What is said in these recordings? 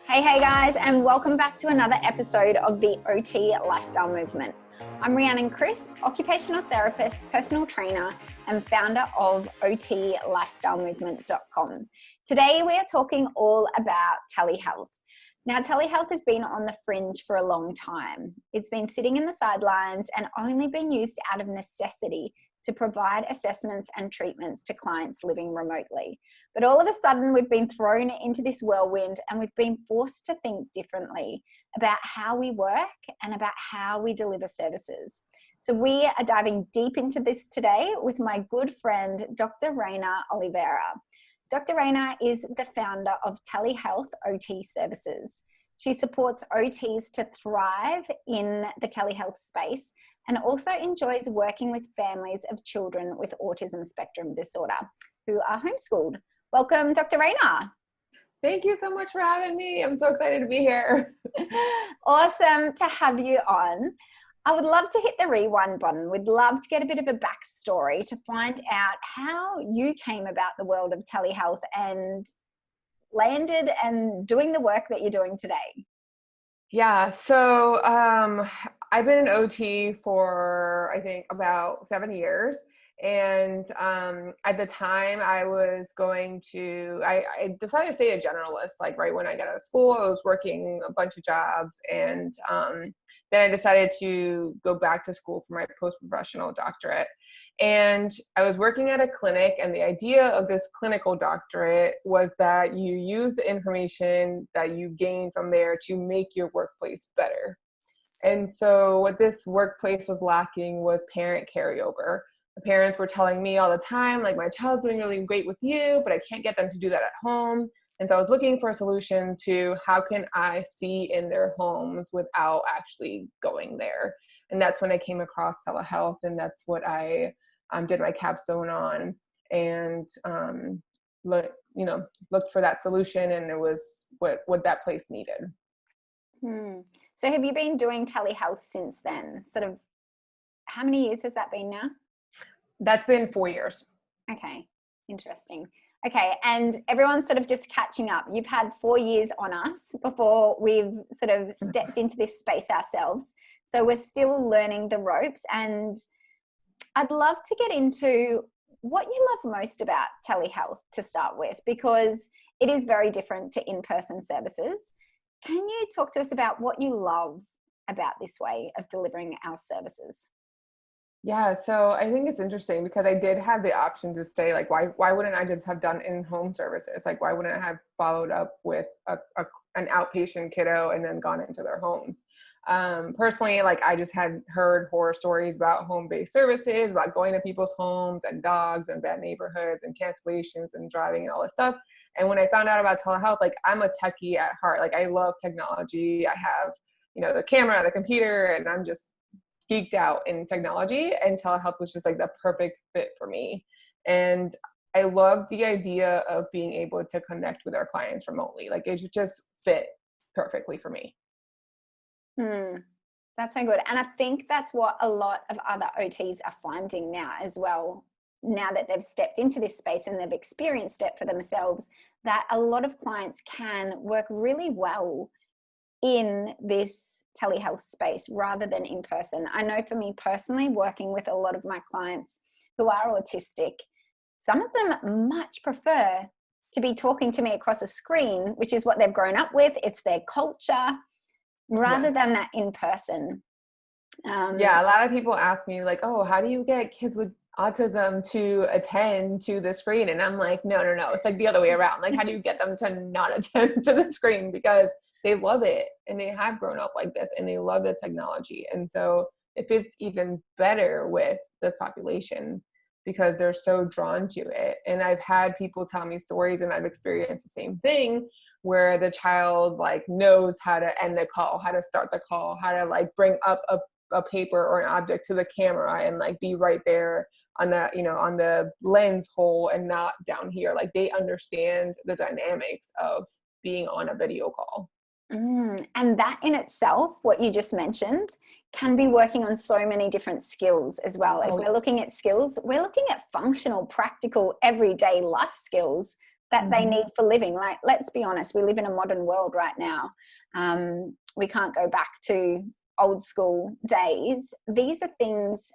Hey guys, and welcome back to another episode of the OT Lifestyle Movement. I'm Rhiannon Crisp, occupational therapist, personal trainer, and founder of OTLifestyleMovement.com. Today we are talking all about telehealth. Now, telehealth has been on the fringe for a long time. It's been sitting in the sidelines and only been used out of necessity to provide assessments and treatments to clients living remotely. But all of a sudden, we've been thrown into this whirlwind and we've been forced to think differently about how we work and about how we deliver services. So we are diving deep into this today with my good friend, Dr. Reina Olivera. Dr. Reina is the founder of Telehealth OT services. She supports OTs to thrive in the telehealth space and also enjoys working with families of children with autism spectrum disorder who are homeschooled. Welcome, Dr. Reina. Thank you so much for having me. I'm so excited to be here. Awesome to have you on. I would love to hit the rewind button. We'd love to get a bit of a backstory to find out how you came about the world of telehealth and landed and doing the work that you're doing today. Yeah, so I've been an OT for, I think, about 7 years. And at the time I decided to stay a generalist, like right when I got out of school. I was working a bunch of jobs, and then I decided to go back to school for my post-professional doctorate. And I was working at a clinic, and the idea of this clinical doctorate was that you use the information that you gain from there to make your workplace better. And so what this workplace was lacking was parent carryover. The parents were telling me all the time, like, my child's doing really great with you, but I can't get them to do that at home. And so I was looking for a solution to how can I see in their homes without actually going there. And that's when I came across telehealth, and that's what I did my capstone on, and looked for that solution, and it was what that place needed. So have you been doing telehealth since then? Sort of, how many years has that been now? That's been 4 years. Okay, interesting. Okay, and everyone's sort of just catching up. You've had 4 years on us before we've sort of stepped into this space ourselves. So we're still learning the ropes, and I'd love to get into what you love most about telehealth to start with, because it is very different to in-person services. Can you talk to us about what you love about this way of delivering our services? Yeah, so I think it's interesting because I did have the option to say, like, why wouldn't I just have done in-home services? Like, why wouldn't I have followed up with an outpatient kiddo and then gone into their homes? Personally, like, I just had heard horror stories about home-based services, about going to people's homes and dogs and bad neighborhoods and cancellations and driving and all this stuff. And when I found out about telehealth, like, I'm a techie at heart. Like, I love technology. I have, the camera, the computer, and I'm just geeked out in technology, and telehealth was just like the perfect fit for me. And I love the idea of being able to connect with our clients remotely. Like, it just fit perfectly for me. That's so good. And I think that's what a lot of other OTs are finding now as well, now that they've stepped into this space and they've experienced it for themselves, that a lot of clients can work really well in this telehealth space rather than in person. I know for me personally, working with a lot of my clients who are autistic, some of them much prefer to be talking to me across a screen, which is what they've grown up with. It's their culture, rather than that in person. Yeah, a lot of people ask me, like, oh, how do you get kids with autism to attend to the screen? And I'm like, no. It's like the other way around. Like, how do you get them to not attend to the screen? Because they love it, and they have grown up like this, and they love the technology. And so it fits even better with this population because they're so drawn to it. And I've had people tell me stories, and I've experienced the same thing, where the child, like, knows how to end the call, how to start the call, how to, like, bring up a paper or an object to the camera and, like, be right there on the, on the lens hole and not down here. Like, they understand the dynamics of being on a video call. And that in itself, what you just mentioned, can be working on so many different skills as well. If we're looking at skills, we're looking at functional, practical, everyday life skills that they need for living. Like, let's be honest, we live in a modern world right now. We can't go back to old school days. These are things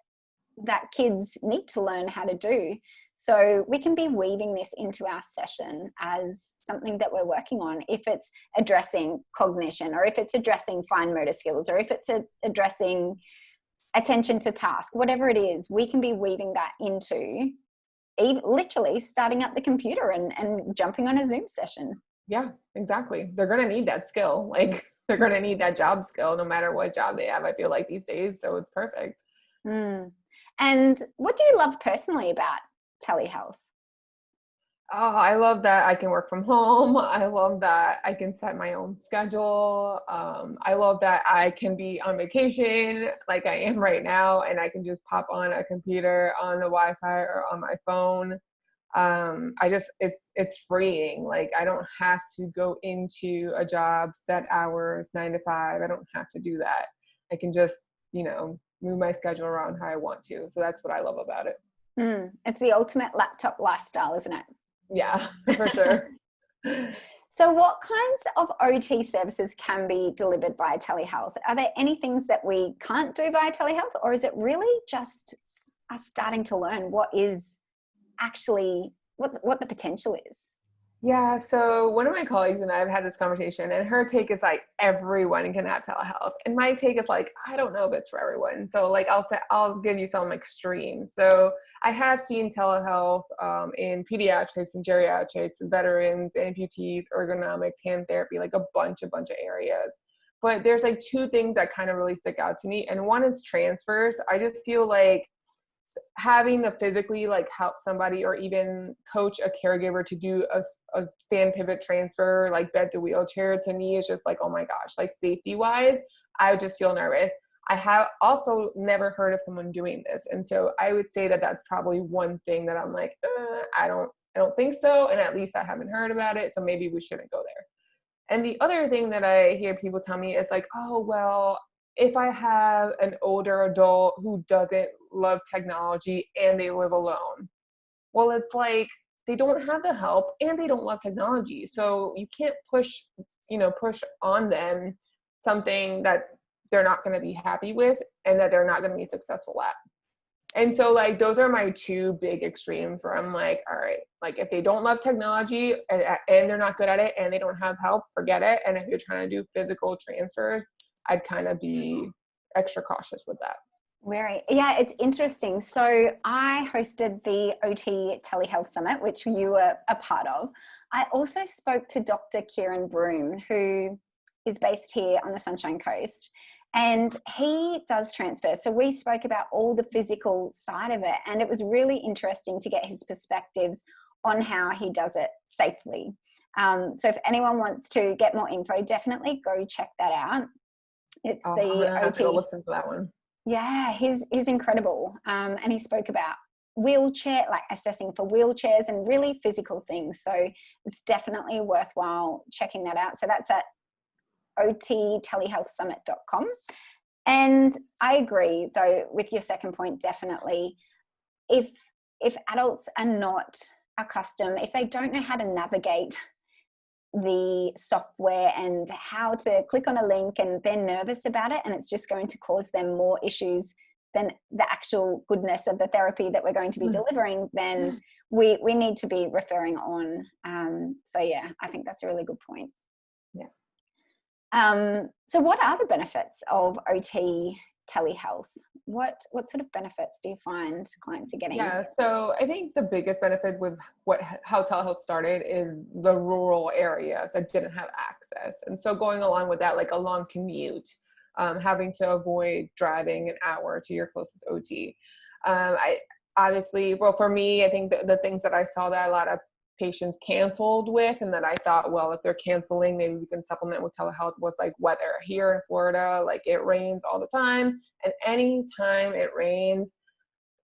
that kids need to learn how to do. So we can be weaving this into our session as something that we're working on. If it's addressing cognition, or if it's addressing fine motor skills, or if it's addressing attention to task, whatever it is, we can be weaving that into literally starting up the computer and jumping on a Zoom session. Yeah, exactly. They're going to need that skill. Like, they're going to need that job skill no matter what job they have, I feel like, these days. So it's perfect. And what do you love personally about telehealth? Oh, I love that I can work from home. I love that I can set my own schedule. I love that I can be on vacation like I am right now, and I can just pop on a computer on the Wi-Fi or on my phone. It's freeing. Like, I don't have to go into a job, set hours, 9 to 5. I don't have to do that. I can just, move my schedule around how I want to. So that's what I love about it. It's the ultimate laptop lifestyle, isn't it? Yeah, for sure. So what kinds of OT services can be delivered via telehealth? Are there any things that we can't do via telehealth, or is it really just us starting to learn what the potential is? Yeah, so one of my colleagues and I have had this conversation, and her take is like, everyone can have telehealth, and my take is like, I don't know if it's for everyone. So like, I'll give you some extremes. So I have seen telehealth in pediatrics and geriatrics, veterans, amputees, ergonomics, hand therapy, like a bunch of areas. But there's like two things that kind of really stick out to me, and one is transfers. I just feel like having to physically like help somebody or even coach a caregiver to do a stand pivot transfer, like bed to wheelchair, to me is just like, oh my gosh, like safety wise, I would just feel nervous. I have also never heard of someone doing this. And so I would say that that's probably one thing that I'm like, I don't think so. And at least I haven't heard about it. So maybe we shouldn't go there. And the other thing that I hear people tell me is like, oh, well, if I have an older adult who doesn't love technology and they live alone, well, it's like they don't have the help and they don't love technology. So you can't push on them something that they're not going to be happy with and that they're not going to be successful at. And so like, those are my two big extremes where I'm like, all right, like if they don't love technology and they're not good at it and they don't have help, forget it. And if you're trying to do physical transfers, I'd kind of be extra cautious with that. Yeah, it's interesting. So I hosted the OT Telehealth Summit, which you were a part of. I also spoke to Dr. Kieran Broom, who is based here on the Sunshine Coast, and he does transfers. So we spoke about all the physical side of it, and it was really interesting to get his perspectives on how he does it safely. So if anyone wants to get more info, definitely go check that out. It's I'm the gonna have to OT. go listen to that one. Yeah, he's incredible. And he spoke about assessing for wheelchairs and really physical things. So it's definitely worthwhile checking that out. So that's at ottelehealthsummit.com. And I agree, though, with your second point, definitely. If adults are not accustomed, if they don't know how to navigate the software and how to click on a link, and they're nervous about it, and it's just going to cause them more issues than the actual goodness of the therapy that we're going to be delivering, then we need to be referring on. So yeah, I think that's a really good point. Yeah. So what are the benefits of OT telehealth? What sort of benefits do you find clients are getting? Yeah, so I think the biggest benefit with how telehealth started is the rural areas that didn't have access. And so going along with that, like a long commute, having to avoid driving an hour to your closest OT. For me, I think the things that I saw that a lot of patients canceled with, and that I thought, well, if they're canceling, maybe we can supplement with telehealth, was like weather. Here in Florida, like it rains all the time, and any time it rained,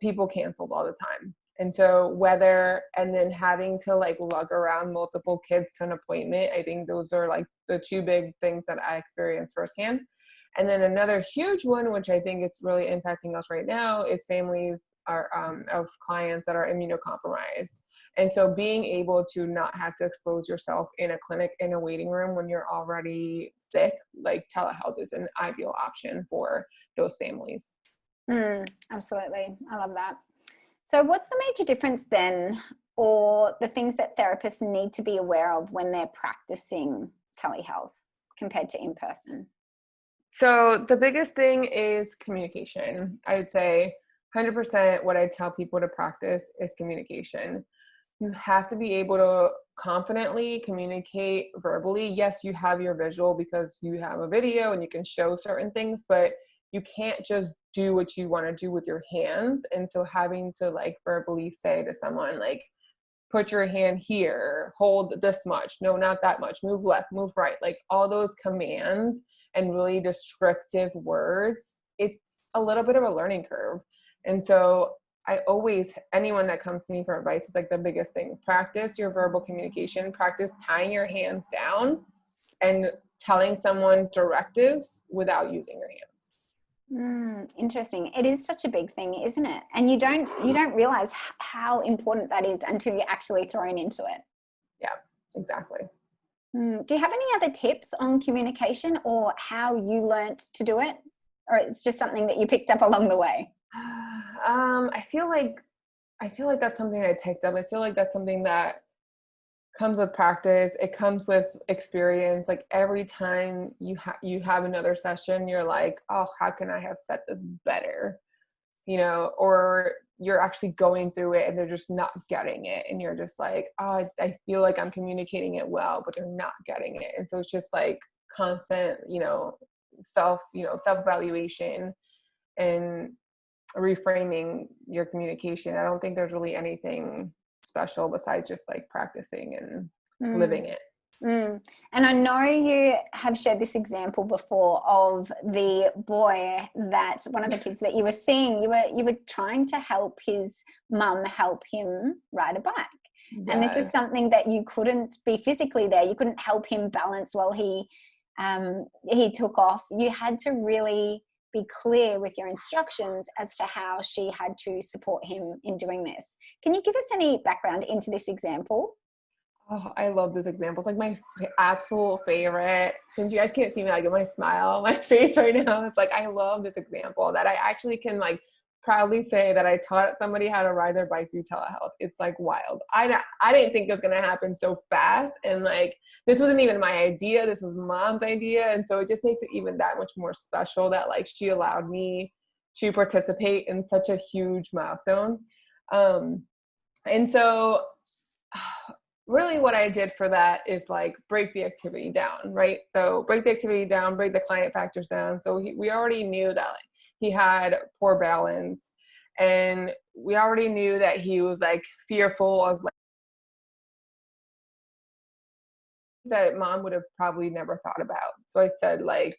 people canceled all the time. And so weather, and then having to like lug around multiple kids to an appointment, I think those are like the two big things that I experienced firsthand. And then another huge one, which I think it's really impacting us right now, is families of clients that are immunocompromised. And so being able to not have to expose yourself in a clinic, in a waiting room when you're already sick, like telehealth is an ideal option for those families. Absolutely. I love that. So what's the major difference then, or the things that therapists need to be aware of when they're practicing telehealth compared to in-person? So the biggest thing is communication. I would say 100% what I tell people to practice is communication. You have to be able to confidently communicate verbally. Yes, you have your visual because you have a video and you can show certain things, but you can't just do what you want to do with your hands. And so having to like verbally say to someone like, put your hand here, hold this much, no, not that much, move left, move right, like all those commands and really descriptive words, it's a little bit of a learning curve. And so I always, anyone that comes to me for advice is like the biggest thing, practice your verbal communication, practice tying your hands down and telling someone directives without using your hands. Interesting. It is such a big thing, isn't it? And you don't realize how important that is until you're actually thrown into it. Yeah, exactly. Do you have any other tips on communication or how you learnt to do it? Or it's just something that you picked up along the way? I feel like that's something I picked up. I feel like that's something that comes with practice. It comes with experience. Like every time you have another session, you're like, oh, how can I have set this better? Or you're actually going through it and they're just not getting it. And you're just like, oh, I feel like I'm communicating it well, but they're not getting it. And so it's just like constant, self-evaluation and reframing your communication. I don't think there's really anything special besides just like practicing and living it. And I know you have shared this example before of the boy, that one of the kids that you were seeing, you were trying to help his mum help him ride a bike. Yes. And this is something that you couldn't be physically there. You couldn't help him balance while he took off. You had to really be clear with your instructions as to how she had to support him in doing this. Can you give us any background into this example? Oh, I love this example. It's like my absolute favorite. Since you guys can't see me, I get my smile on my face right now. It's like, I love this example that I actually can like proudly say that I taught somebody how to ride their bike through telehealth. It's like wild. I didn't think it was going to happen so fast. And like, this wasn't even my idea. This was mom's idea. And so it just makes it even that much more special that like she allowed me to participate in such a huge milestone. And so really what I did for that is like break the activity down, right? So break the activity down, break the client factors down. So we already knew that like, he had poor balance, and we already knew that he was like fearful of like that mom would have probably never thought about. So I said like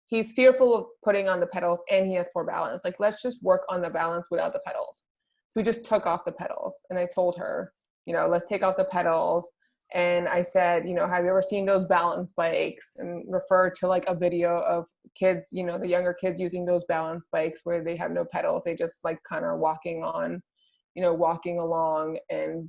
he's fearful of putting on the pedals and he has poor balance. Like, let's just work on the balance without the pedals. So we just took off the pedals, and I told her, let's take off the pedals. And I said, have you ever seen those balance bikes? And refer to like a video of kids, the younger kids using those balance bikes where they have no pedals. They just like kind of walking along and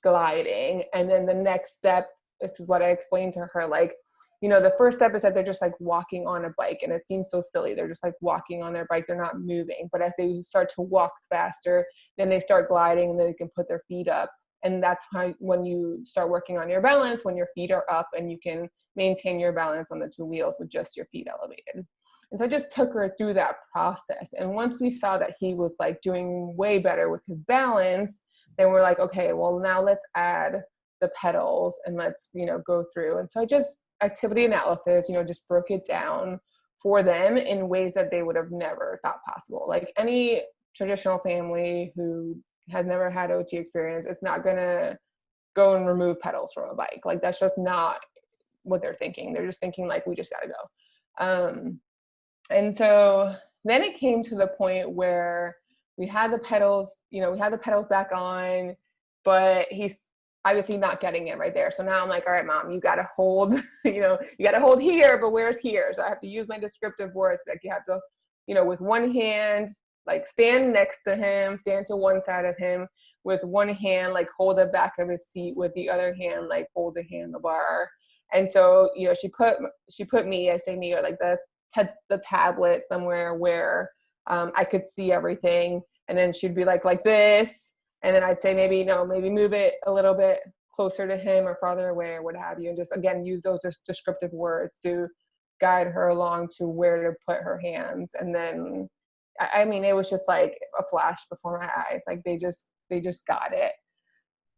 gliding. And then the next step, this is what I explained to her, like, the first step is that they're just like walking on a bike, and it seems so silly. They're just like walking on their bike. They're not moving. But as they start to walk faster, then they start gliding, and then they can put their feet up. And that's how, when you start working on your balance, when your feet are up and you can maintain your balance on the two wheels with just your feet elevated. And so I just took her through that process. And once we saw that he was like doing way better with his balance, then we're like, okay, well now let's add the pedals and let's, go through. And so I just activity analysis, just broke it down for them in ways that they would have never thought possible. Like any traditional family who has never had OT experience, it's not going to go and remove pedals from a bike. Like that's just not what they're thinking. They're just thinking like, we just got to go. And so then it came to the point where we had the pedals, back on, but he's obviously not getting it right there. So now I'm like, all right, mom, you got to hold, you got to hold here, but where's here? So I have to use my descriptive words. Like you have to, with one hand, like stand next to him, stand to one side of him, with one hand, like hold the back of his seat, with the other hand, like hold the handlebar. And so, you know, she put me, I say me, or like the tablet somewhere where I could see everything. And then she'd be like this. And then I'd say, maybe move it a little bit closer to him or farther away or what have you. And just, again, use those descriptive words to guide her along to where to put her hands. And then, I mean, it was just like a flash before my eyes. Like they just got it.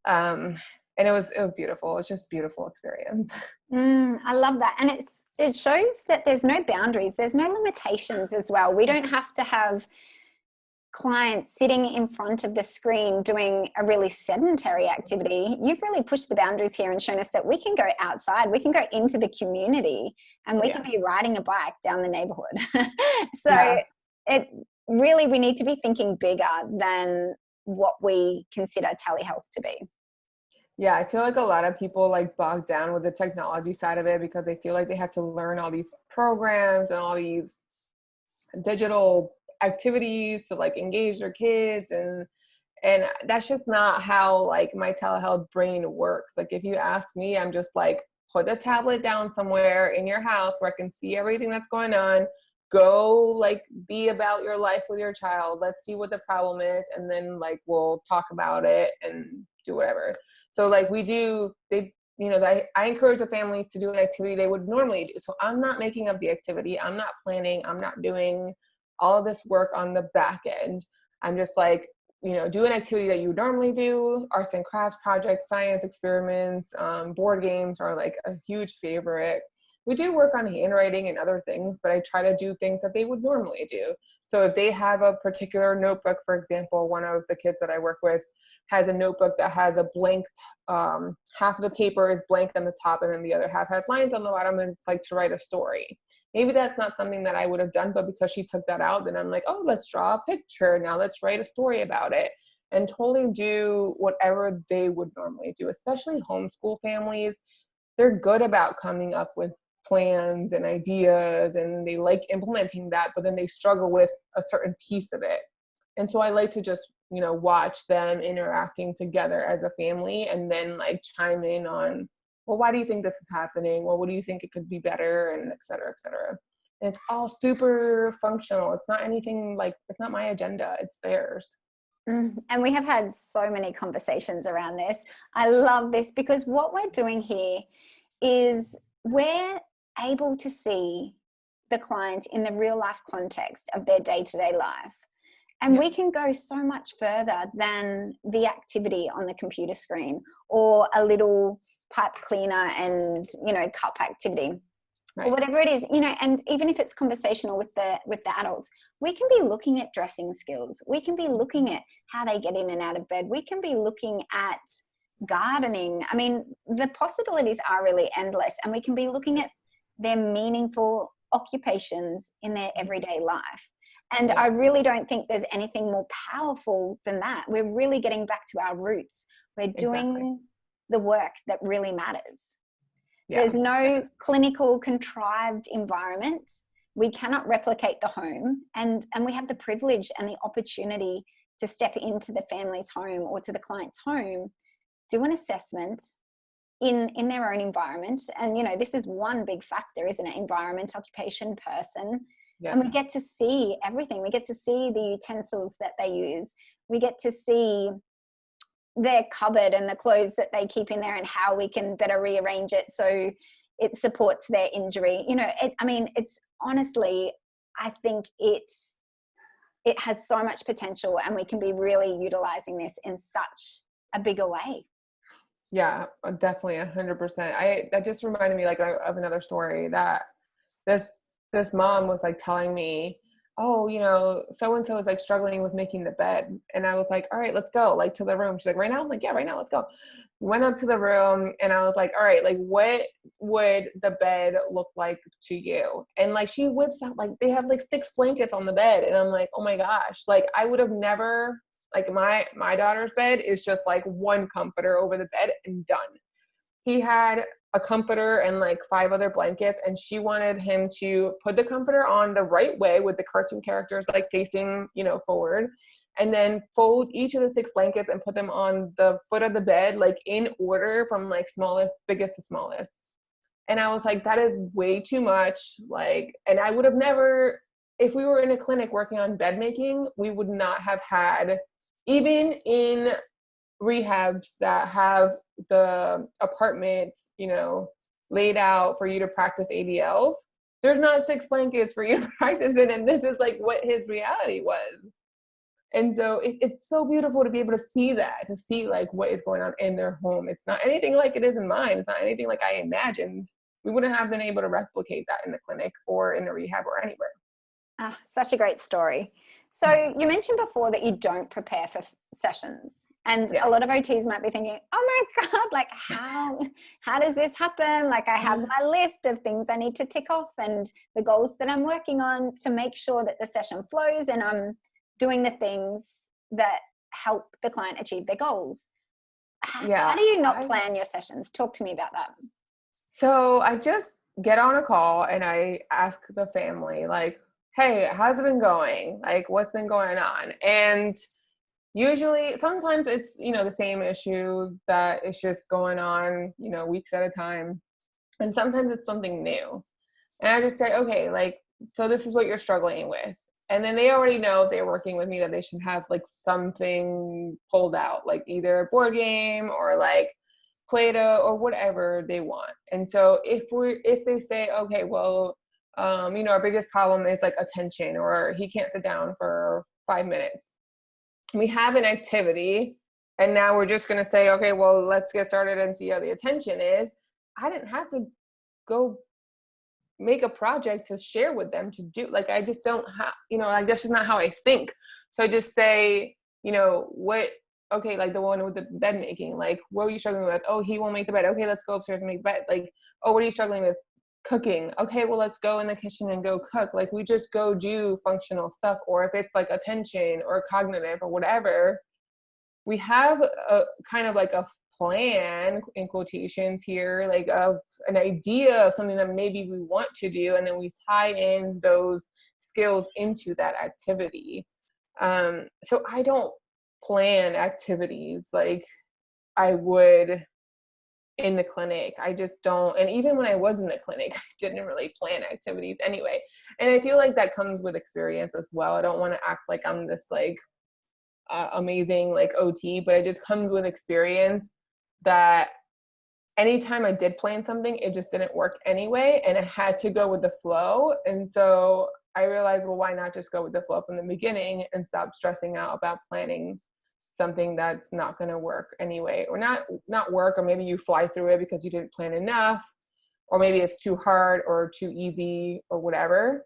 And it was beautiful. It's just a beautiful experience. I love that. And it shows that there's no boundaries. There's no limitations as well. We don't have to have clients sitting in front of the screen doing a really sedentary activity. You've really pushed the boundaries here and shown us that we can go outside, we can go into the community, and we can be riding a bike down the neighborhood. So it really, we need to be thinking bigger than what we consider telehealth to be. Yeah, I feel like a lot of people like bog down with the technology side of it because they feel like they have to learn all these programs and all these digital activities to like engage their kids, and that's just not how like my telehealth brain works. Like if you ask me, I'm just like, put the tablet down somewhere in your house where I can see everything that's going on. Go like be about your life with your child. Let's see what the problem is, and then like we'll talk about it and do whatever. So like I encourage the families to do an activity they would normally do. So I'm not making up the activity. I'm not planning. I'm not doing all of this work on the back end. I'm just like, do an activity that you would normally do. Arts and crafts projects, science experiments, board games are like a huge favorite. We do work on handwriting and other things, but I try to do things that they would normally do. So if they have a particular notebook, for example, one of the kids that I work with has a notebook that has a blank, half of the paper is blank on the top and then the other half has lines on the bottom, and it's like to write a story. Maybe that's not something that I would have done, but because she took that out, then I'm like, oh, let's draw a picture. Now let's write a story about it, and totally do whatever they would normally do. Especially homeschool families, they're good about coming up with plans and ideas, and they like implementing that, but then they struggle with a certain piece of it. And so I like to just watch them interacting together as a family, and then like chime in on, well, why do you think this is happening? Well, what do you think it could be better? And et cetera, et cetera. And it's all super functional. It's not anything like, it's not my agenda, it's theirs. And we have had so many conversations around this. I love this because what we're doing here is we're able to see the client in the real life context of their day-to-day life. And we can go so much further than the activity on the computer screen or a little pipe cleaner and, cup activity, or whatever it is, and even if it's conversational with the adults, we can be looking at dressing skills. We can be looking at how they get in and out of bed. We can be looking at gardening. I mean, the possibilities are really endless, and we can be looking at their meaningful occupations in their everyday life. And I really don't think there's anything more powerful than that. We're really getting back to our roots. We're doing the work that really matters. There's no clinical contrived environment. We cannot replicate the home. And we have the privilege and the opportunity to step into the family's home or to the client's home, do an assessment in their own environment. And, this is one big factor, isn't it? Environment, occupation, person. Yes. And we get to see everything. We get to see the utensils that they use. We get to see their cupboard and the clothes that they keep in there and how we can better rearrange it so it supports their injury. It's honestly, I think it has so much potential, and we can be really utilizing this in such a bigger way. Yeah, definitely 100%. That just reminded me of another story that this mom was like telling me, oh, so-and-so is like struggling with making the bed. And I was like, all right, let's go like to the room. She's like, right now? I'm like, yeah, right now, let's go. Went up to the room and I was like, all right, like what would the bed look like to you? And like, she whips out, like they have like 6 blankets on the bed. And I'm like, oh my gosh, like I would have never, like my daughter's bed is just like one comforter over the bed and done. he had a comforter and like 5 other blankets, and she wanted him to put the comforter on the right way with the cartoon characters like facing, forward, and then fold each of the 6 blankets and put them on the foot of the bed, like in order from like biggest to smallest. And I was like, that is way too much. Like, and I would have never, if we were in a clinic working on bed making, we would not have had, even in rehabs that have the apartments, laid out for you to practice ADLs, there's not 6 blankets for you to practice in. And this is like what his reality was. And so it's so beautiful to be able to see that, to see like what is going on in their home. It's not anything like it is in mine. It's not anything like I imagined. We wouldn't have been able to replicate that in the clinic or in the rehab or anywhere. Oh, such a great story. So you mentioned before that you don't prepare for sessions, and a lot of OTs might be thinking, oh my God, like how does this happen? Like I have my list of things I need to tick off and the goals that I'm working on to make sure that the session flows and I'm doing the things that help the client achieve their goals. How do you not plan your sessions? Talk to me about that. So I just get on a call and I ask the family, like, hey, how's it been going? Like, what's been going on? And usually, sometimes it's, the same issue that is just going on, weeks at a time. And sometimes it's something new. And I just say, okay, like, so this is what you're struggling with. And then they already know if they're working with me that they should have like something pulled out, like either a board game or like Play-Doh or whatever they want. And so if they say, okay, well, our biggest problem is like attention, or he can't sit down for 5 minutes. We have an activity and now we're just going to say, okay, well, let's get started and see how the attention is. I didn't have to go make a project to share with them to do. Like, I just don't have, like, that's just not how I think. So I just say, okay, like the one with the bed making, like, what are you struggling with? Oh, he won't make the bed. Okay, let's go upstairs and make the bed. Like, oh, what are you struggling with? Cooking. Okay, well, let's go in the kitchen and go cook. Like, we just go do functional stuff. Or if it's like attention or cognitive or whatever, we have a kind of like a plan in quotations here, like of an idea of something that maybe we want to do, and then we tie in those skills into that activity. So I don't plan activities like I would in the clinic. I just don't. And even when I was in the clinic, I didn't really plan activities anyway. And I feel like that comes with experience as well. I don't want to act like I'm this like amazing like OT, but it just comes with experience that anytime I did plan something, it just didn't work anyway, and I had to go with the flow. And so I realized, well, why not just go with the flow from the beginning and stop stressing out about planning something that's not going to work anyway, or not work, or maybe you fly through it because you didn't plan enough, or maybe it's too hard or too easy or whatever.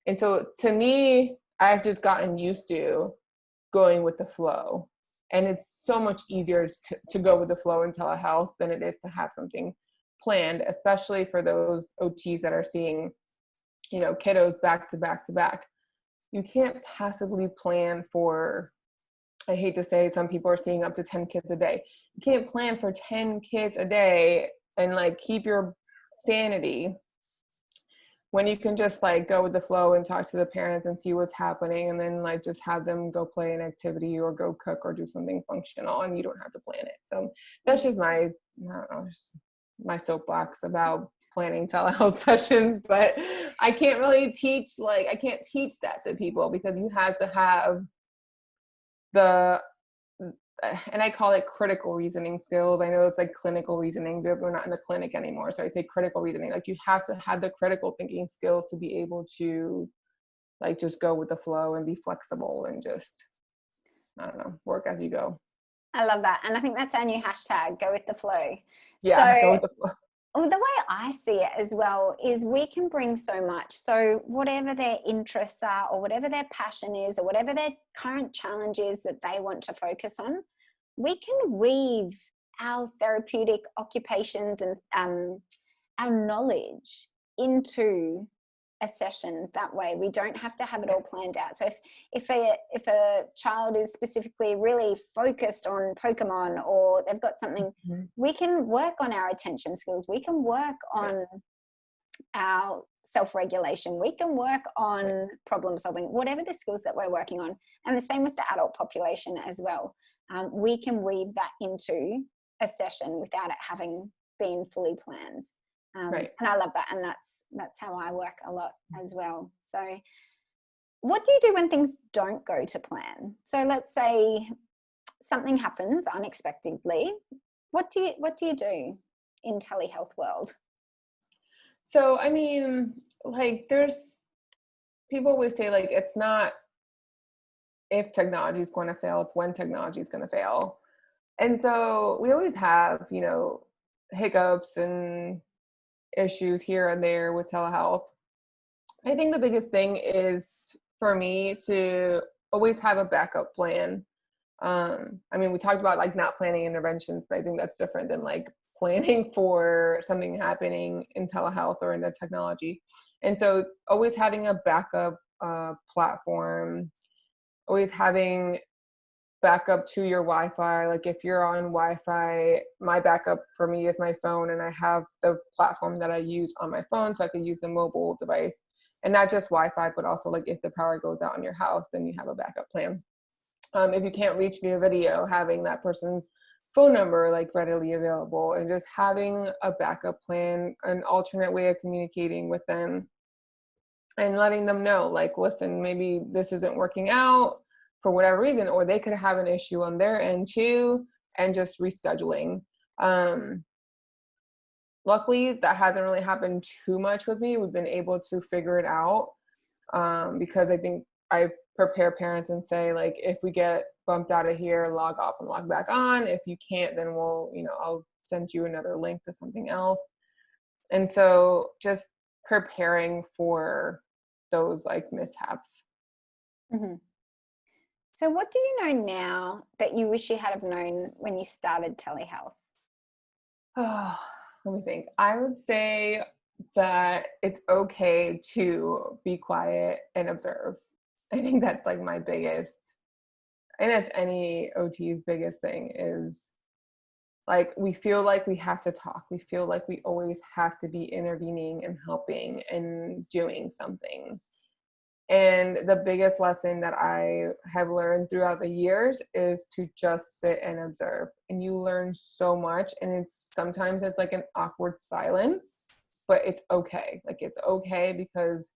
And so to me, I've just gotten used to going with the flow. And it's so much easier to go with the flow in telehealth than it is to have something planned, especially for those OTs that are seeing, kiddos back to back to back. You can't possibly plan for, I hate to say, some people are seeing up to 10 kids a day. You can't plan for 10 kids a day and like keep your sanity when you can just like go with the flow and talk to the parents and see what's happening, and then like just have them go play an activity or go cook or do something functional, and you don't have to plan it. So that's just my soapbox about planning telehealth sessions. But I can't really teach that to people, because you have to have and I call it critical reasoning skills. I know it's like clinical reasoning, but we're not in the clinic anymore. So I say critical reasoning. Like, you have to have the critical thinking skills to be able to like just go with the flow and be flexible and just, I don't know, work as you go. I love that. And I think that's our new hashtag, go with the flow. Yeah, go with the flow. Well, the way I see it as well is we can bring so much. So whatever their interests are, or whatever their passion is, or whatever their current challenge is that they want to focus on, we can weave our therapeutic occupations and our knowledge into a session that way. We don't have to have it all planned out. So if a child is specifically really focused on Pokemon, or they've got something, we can work on our attention skills. We can work on our self-regulation. We can work on problem solving, whatever the skills that we're working on. And the same with the adult population as well. We can weave that into a session without it having been fully planned. And I love that. And that's how I work a lot as well. So what do you do when things don't go to plan? So let's say something happens unexpectedly. What do you do in telehealth world? So, I mean, like, there's people always say, like, it's not if technology is going to fail, it's when technology is going to fail. And so we always have, you know, hiccups and issues here and there with telehealth. I think the biggest thing is for me to always have a backup plan. I mean, we talked about like not planning interventions, but I think that's different than like planning for something happening in telehealth or in the technology. And so always having a backup platform, always having backup to your Wi-Fi. Like if you're on Wi-Fi, my backup for me is my phone, and I have the platform that I use on my phone, so I can use the mobile device. And not just Wi-Fi, but also like if the power goes out in your house, then you have a backup plan. If you can't reach via video, having that person's phone number like readily available, and just having a backup plan, an alternate way of communicating with them, and letting them know, like, listen, maybe this isn't working out for whatever reason, or they could have an issue on their end too, and just rescheduling. Luckily, that hasn't really happened too much with me. We've been able to figure it out because I think I prepare parents and say, like, if we get bumped out of here, log off and log back on. If you can't, then we'll, you know, I'll send you another link to something else. And so just preparing for those like mishaps. Mm-hmm. So what do you know now that you wish you had have known when you started telehealth? Oh, let me think. I would say that it's okay to be quiet and observe. I think that's like my biggest, and that's any OT's biggest thing, is like we feel like we have to talk. We feel like we always have to be intervening and helping and doing something. And the biggest lesson that I have learned throughout the years is to just sit and observe. And you learn so much. And sometimes it's like an awkward silence, but it's okay. Like it's okay because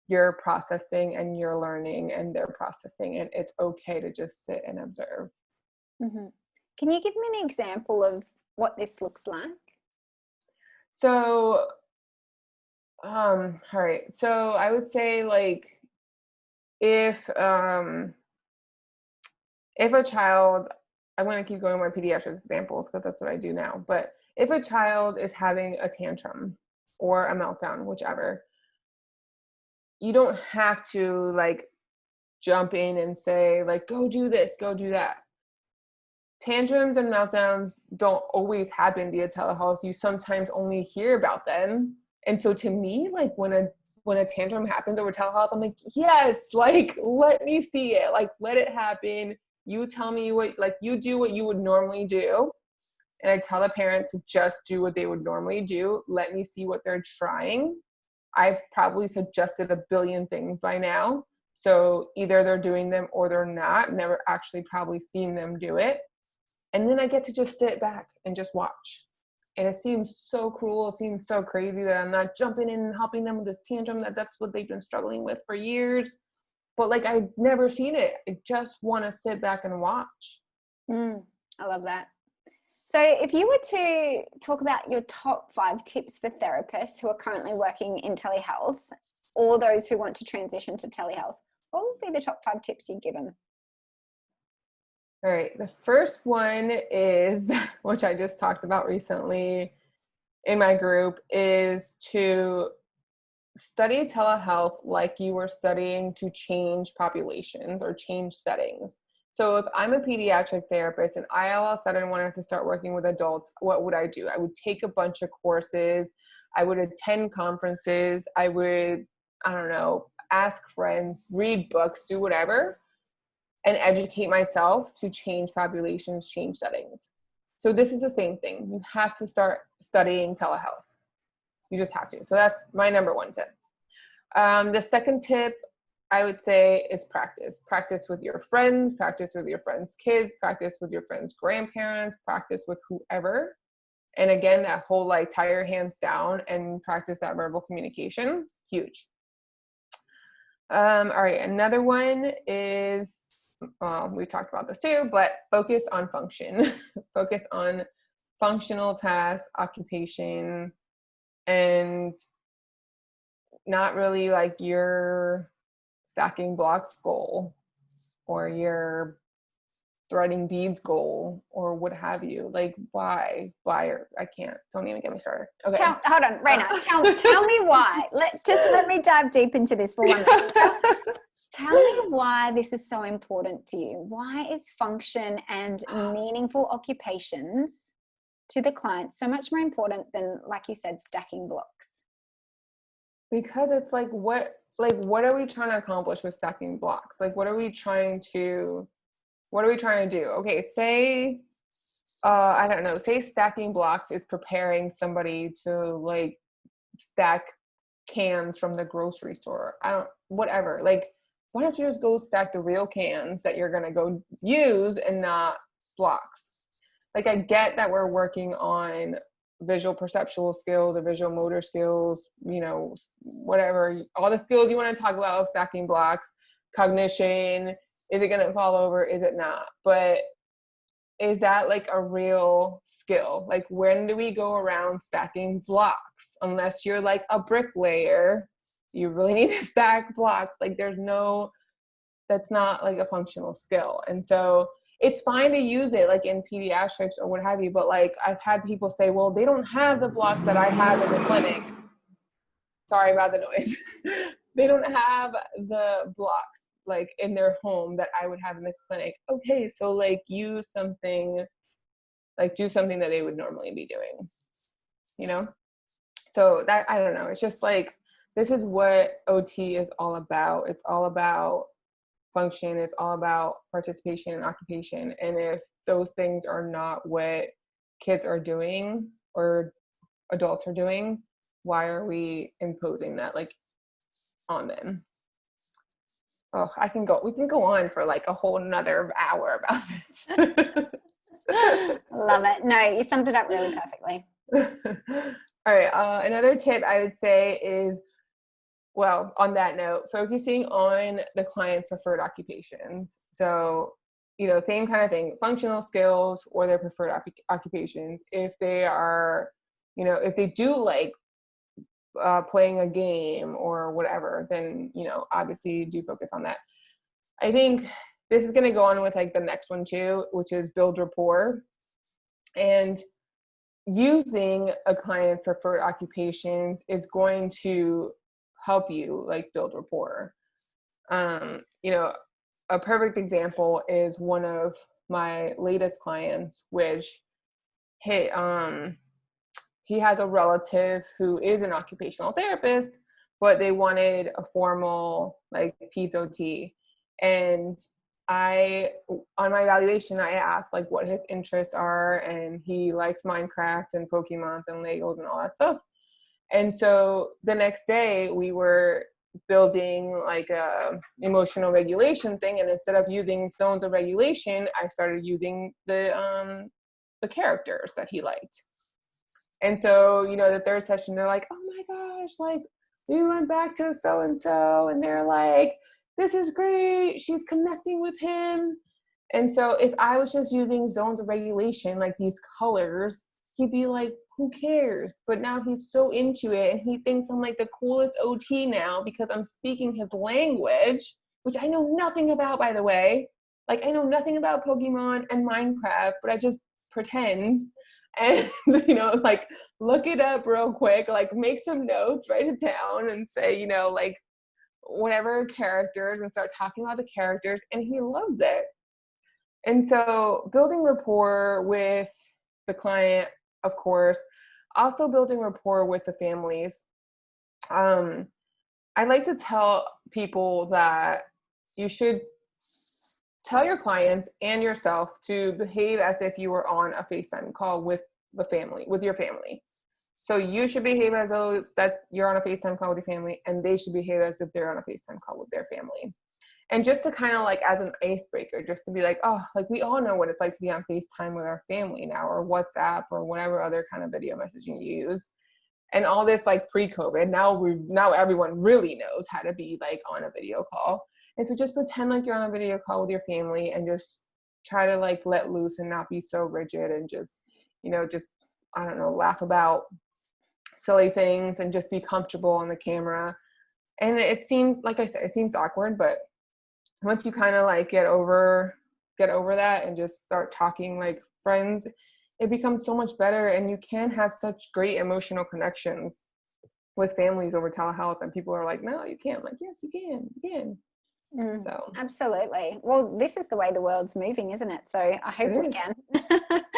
you're processing and you're learning and they're processing, and it's okay to just sit and observe. Mm-hmm. Can you give me an example of what this looks like? So, all right. So I would say like, if a child, I'm going to keep going with my pediatric examples because that's what I do now, but if a child is having a tantrum or a meltdown, whichever, you don't have to like jump in and say like, go do this, go do that. Tantrums and meltdowns don't always happen via telehealth. You sometimes only hear about them. And so to me, like when a tantrum happens over telehealth, I'm like, yes, like, let me see it. Like, let it happen. You tell me you do what you would normally do. And I tell the parent to just do what they would normally do. Let me see what they're trying. I've probably suggested a billion things by now. So either they're doing them or they're not. Never actually probably seen them do it. And then I get to just sit back and just watch. And it seems so cruel. It seems so crazy that I'm not jumping in and helping them with this tantrum, that's what they've been struggling with for years. But like, I've never seen it. I just want to sit back and watch. I love that. So if you were to talk about your top 5 tips for therapists who are currently working in telehealth, or those who want to transition to telehealth, what would be the top 5 tips you'd give them? All right. The first one is, which I just talked about recently in my group, is to study telehealth like you were studying to change populations or change settings. So if I'm a pediatric therapist and I all of a sudden wanted to start working with adults, what would I do? I would take a bunch of courses. I would attend conferences. I would I don't know, ask friends, read books, do whatever, and educate myself to change populations, change settings. So this is the same thing. You have to start studying telehealth. You just have to. So that's my number one tip. The second tip I would say is practice. Practice with your friends, practice with your friends' kids, practice with your friends' grandparents, practice with whoever. And again, that whole like tie your hands down and practice that verbal communication, huge. All right, another one is, we talked about this too, but focus on function. Focus on functional tasks, occupation, and not really like your stacking blocks goal or your threading beads goal or what have you. Like why I can't, don't even get me started. Okay, hold on, Reina, tell me why. Let me dive deep into this for 1 minute. Tell me why this is so important to you. Why is function and meaningful occupations to the client so much more important than, like you said, stacking blocks? Because it's like what are we trying to accomplish with stacking blocks? Like what are we trying to do? Okay, say I don't know, say stacking blocks is preparing somebody to like stack cans from the grocery store. Whatever. Like, why don't you just go stack the real cans that you're going to go use and not blocks? Like, I get that we're working on visual perceptual skills or visual motor skills, you know, whatever, all the skills you want to talk about, stacking blocks, cognition, is it going to fall over? Is it not? But is that like a real skill? Like when do we go around stacking blocks? Unless you're like a bricklayer, you really need to stack blocks. Like that's not like a functional skill. And so it's fine to use it like in pediatrics or what have you, but like I've had people say, well, they don't have the blocks that I have in the clinic. Sorry about the noise. They don't have the blocks like in their home that I would have in the clinic. Okay, so like use something, like do something that they would normally be doing, you know? So that, I don't know, it's just like, this is what OT is all about. It's all about function. It's all about participation and occupation. And if those things are not what kids are doing or adults are doing, why are we imposing that like on them? Oh, we can go on for like a whole another hour about this. Love it. No, you summed it up really perfectly. All right. Another tip I would say is, well, on that note, focusing on the client's preferred occupations. So, you know, same kind of thing, functional skills or their preferred occupations. If they are, you know, if they do like playing a game or whatever, then, you know, obviously do focus on that. I think this is going to go on with like the next one too, which is build rapport. And using a client's preferred occupations is going to help you like build rapport. You know, a perfect example is one of my latest clients, which he has a relative who is an occupational therapist, but they wanted a formal like peds OT. And on my evaluation, I asked like what his interests are, and he likes Minecraft and Pokemon and Legos and all that stuff. And so the next day we were building like a emotional regulation thing, and instead of using zones of regulation, I started using the characters that he liked. And so, you know, the third session, they're like, oh my gosh, like we went back to so-and-so, and they're like, this is great, she's connecting with him. And so if I was just using zones of regulation, like these colors, he'd be like, who cares? But now he's so into it, and he thinks I'm like the coolest OT now because I'm speaking his language, which I know nothing about, by the way. Like I know nothing about Pokemon and Minecraft, but I just pretend. And, you know, like look it up real quick, like make some notes, write it down and say, you know, like whatever characters, and start talking about the characters, and he loves it. And so building rapport with the client, of course, also building rapport with the families. I like to tell people that you should tell your clients and yourself to behave as if you were on a FaceTime call with your family. So you should behave as though that you're on a FaceTime call with your family, and they should behave as if they're on a FaceTime call with their family. And just to kind of like as an icebreaker, just to be like, oh, like we all know what it's like to be on FaceTime with our family now, or WhatsApp, or whatever other kind of video messaging you use. And all this like pre-COVID, now everyone really knows how to be like on a video call. And so just pretend like you're on a video call with your family and just try to like let loose and not be so rigid, and just, I don't know, laugh about silly things and just be comfortable on the camera. And it seems, like I said, it seems awkward, but once you kind of like get over that and just start talking like friends, it becomes so much better, and you can have such great emotional connections with families over telehealth. And people are like, no, you can't. I'm like, yes, you can. So absolutely. Well, this is the way the world's moving, isn't it? So I hope we can.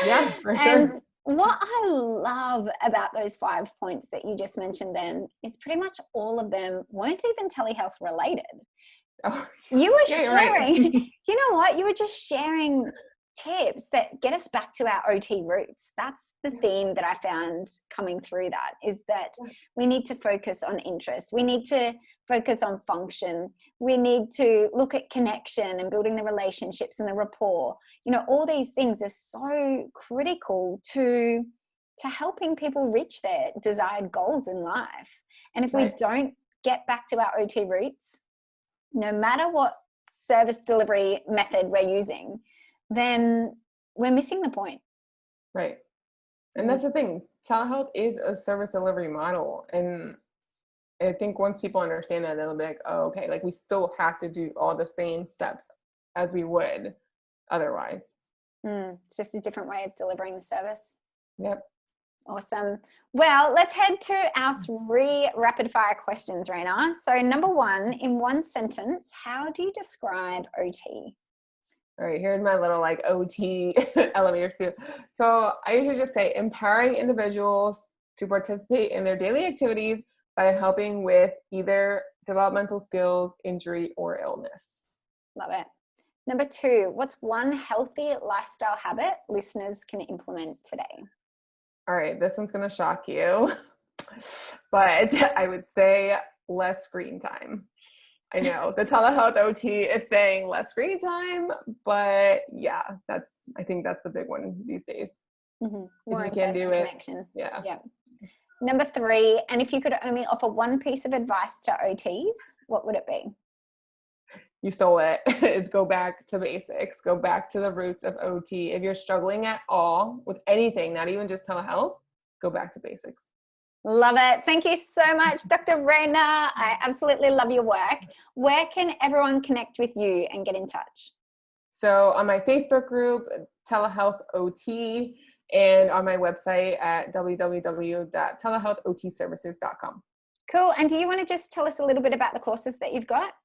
Yeah, for And sure. what I love about those 5 points that you just mentioned then is pretty much all of them weren't even telehealth related. Oh, You were yeah, sharing, right. you know what? You were just sharing tips that get us back to our OT roots. That's the theme that I found coming through that, is that we need to focus on interest. We need to focus on function. We need to look at connection and building the relationships and the rapport. All these things are so critical to helping people reach their desired goals in life. And if we don't get back to our OT roots, no matter what service delivery method we're using, then we're missing the point. Right. And that's the thing. Telehealth is a service delivery model. And I think once people understand that, they'll be like, oh, okay, like we still have to do all the same steps as we would otherwise. It's just a different way of delivering the service. Yep. Awesome. Well, let's head to our 3 rapid fire questions, Reina. So number 1, in one sentence, how do you describe OT? All right, here's my little like OT elevator speech. So I usually just say empowering individuals to participate in their daily activities by helping with either developmental skills, injury, or illness. Love it. Number 2, what's one healthy lifestyle habit listeners can implement today? All right, this one's going to shock you, but I would say less screen time. I know the telehealth OT is saying less screen time, but yeah, I think that's a big one these days. More if you can do it, connection. yeah. Number 3, and if you could only offer one piece of advice to OTs, what would it be? You stole it. Is go back to basics. Go back to the roots of OT. If you're struggling at all with anything, not even just telehealth, go back to basics. Love it. Thank you so much, Dr. Reina. I absolutely love your work. Where can everyone connect with you and get in touch? So on my Facebook group, Telehealth OT, and on my website at www.telehealthotservices.com. Cool. And do you want to just tell us a little bit about the courses that you've got?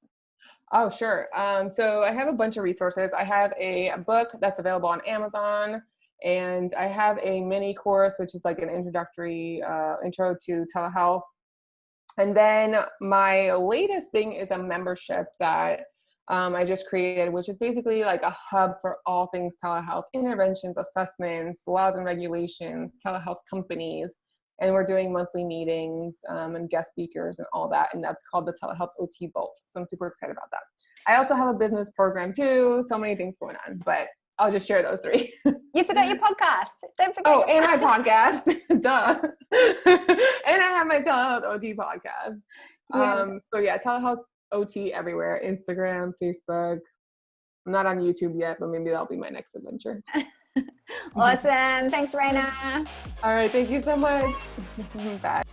Oh, sure. So I have a bunch of resources. I have a book that's available on Amazon, and I have a mini course, which is like an introductory intro to telehealth. And then my latest thing is a membership that I just created, which is basically like a hub for all things telehealth, interventions, assessments, laws and regulations, telehealth companies. And we're doing monthly meetings and guest speakers and all that. And that's called the Telehealth OT Vault. So I'm super excited about that. I also have a business program too. So many things going on, but I'll just share those 3. You forgot your podcast. Don't forget. Oh, and my podcast. Duh. And I have my Telehealth OT podcast. So yeah, Telehealth OT everywhere. Instagram, Facebook. I'm not on YouTube yet, but maybe that'll be my next adventure. Awesome. Thanks, Reina. All right. Thank you so much. Bye.